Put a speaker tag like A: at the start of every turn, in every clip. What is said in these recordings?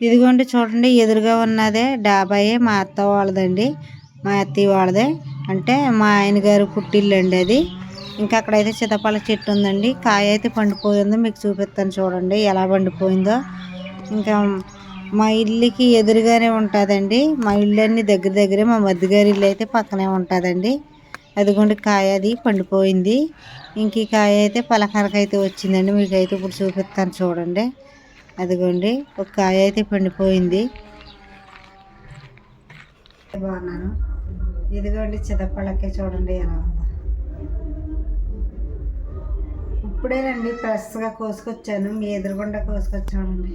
A: ఇదిగోండి చూడండి, ఎదురుగా ఉన్నదే డాబాయే మా అత్త వాళ్ళదండి, మా అత్తయ్య వాళ్ళదే. అంటే మా ఆయన గారు పుట్టిల్లండి అది. ఇంకా అక్కడైతే సీతాఫల చెట్టు ఉందండి. కాయ అయితే పండిపోయిందో మీకు చూపిస్తాను చూడండి ఎలా పండిపోయిందో. ఇంకా మా ఇల్లుకి ఎదురుగానే ఉంటుందండి. మా ఇల్లు అన్ని దగ్గర దగ్గరే. మా మధ్యగారి ఇల్లు అయితే పక్కనే ఉంటుందండి. అదిగోండి కాయ అది పండిపోయింది. ఇంక ఈ కాయ అయితే పలకరకైతే వచ్చిందండి. మీకైతే ఇప్పుడు చూపిస్తాను చూడండి. అదిగోండి ఒక కాయ అయితే పండిపోయింది. బాగున్నాను. ఇదిగోండి చిదపళ్ళకే చూడండి ఎలా ఉందో. ఇప్పుడేనండి ఫ్రెష్గా కోసుకొచ్చాను. మీ ఎదురుగుండా కోసుకొచ్చానండి.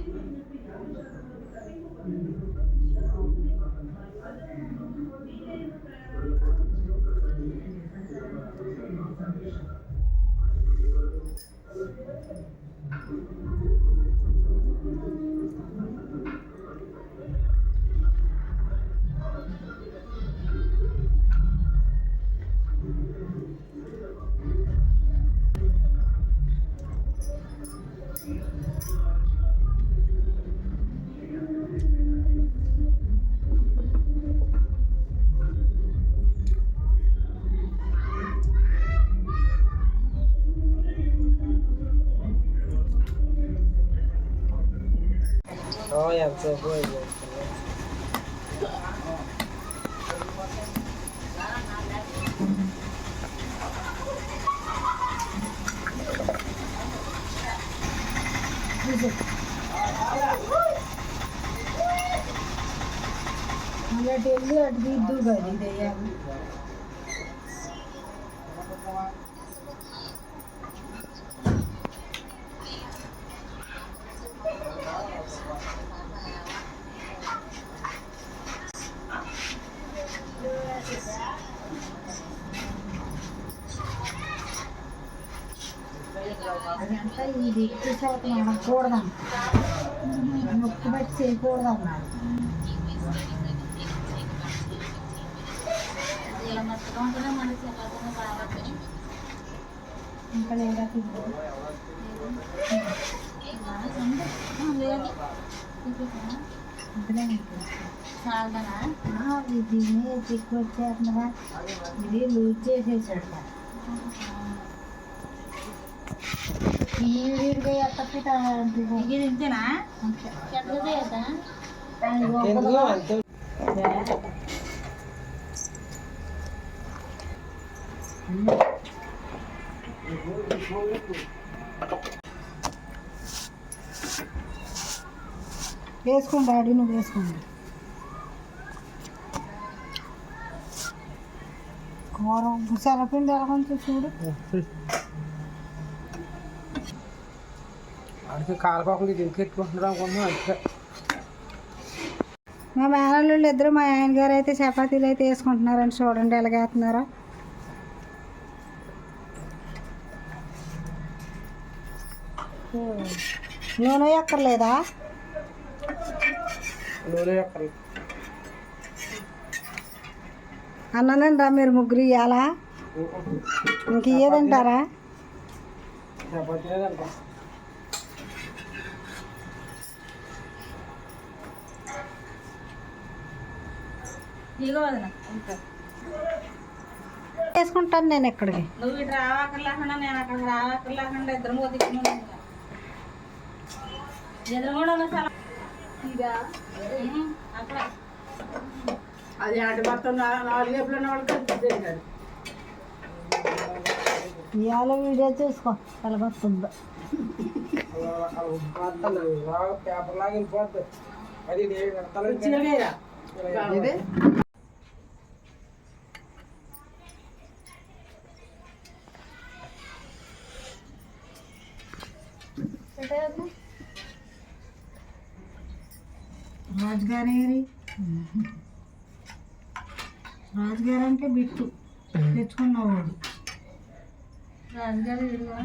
A: అటు వెళ్ళి అటు దిద్దు కదా ఇదేయాలి. అదంతా ఇది ఎక్కువ శాతం అనకూడదన్న, నొక్కి బట్టి చేయకూడదన్నారు. ఇంకా లేదా దీన్ని ఎక్కువ వచ్చేస్తున్నారా, ఇది లూజ్ చేసేసాడు. వీడిగా ఎత్తకపోతే ఇది ఇంతేనా వేసుకోండి డాడీ, నువ్వు వేసుకోండి. కూర శనగపిండి ఎలా కొంచెం చూడు. మా మేనల్లుళ్ళు ఇద్దరు, మా ఆయన గారు అయితే చపాతీలు అయితే వేసుకుంటున్నారని చూడండి ఎలాగేస్తున్నారో. నూనె ఎక్కర్లేదా? అన్నదండి మీరు ముగ్గురు ఇవ్వాలా? ఇంక ఇయ్యదంటారా? వేసుకుంటాను నేను ఎక్కడికి. నువ్వు ఇటు రావక్కర్లేకుండా నేను అక్కడికి రావక్కర్లేకుండా ఇద్దరు అది అటు మొత్తం 4 ఏపులు వాళ్ళకి ఇవాళ వీడియో చూసుకో ఎలా వస్తుందో. పేపర్ లాగా వెళ్ళిపోద్ది అది. రాజుగారి రాజుగారు అంటే బిట్టు తెచ్చుకున్నవాడు. రాజుగారు వీడుగా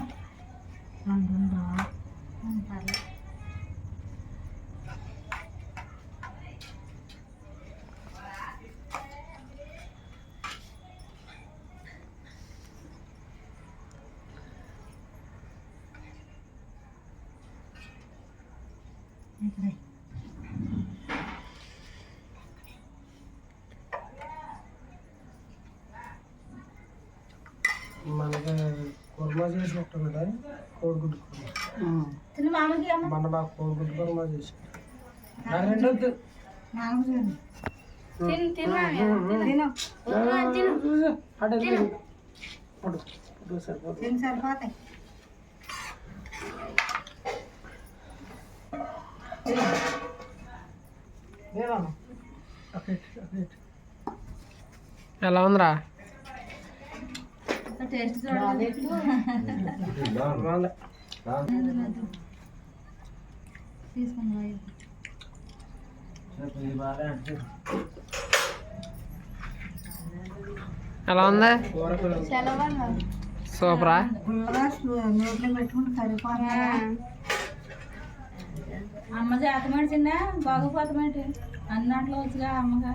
A: ఇక్కడ
B: చేసినట్టున్నదా కోడిగుడ్డు మన బాగా కోడిగుడ్డు కూర చేసి రెండొద్దు
A: సరిపోతాయి.
B: ఎలా ఉందిరా?
A: టేస్ట్
B: ఎలా ఉంది? సూపరా?
A: నోట్లో పెట్టుకుంటే సరిపోతా. అమ్మ చేతమేటి చిన్న బాగుపోతామేటి అన్నట్లో వచ్చుగా అమ్మగా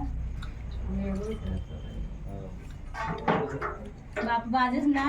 A: బాగా చేసిందా?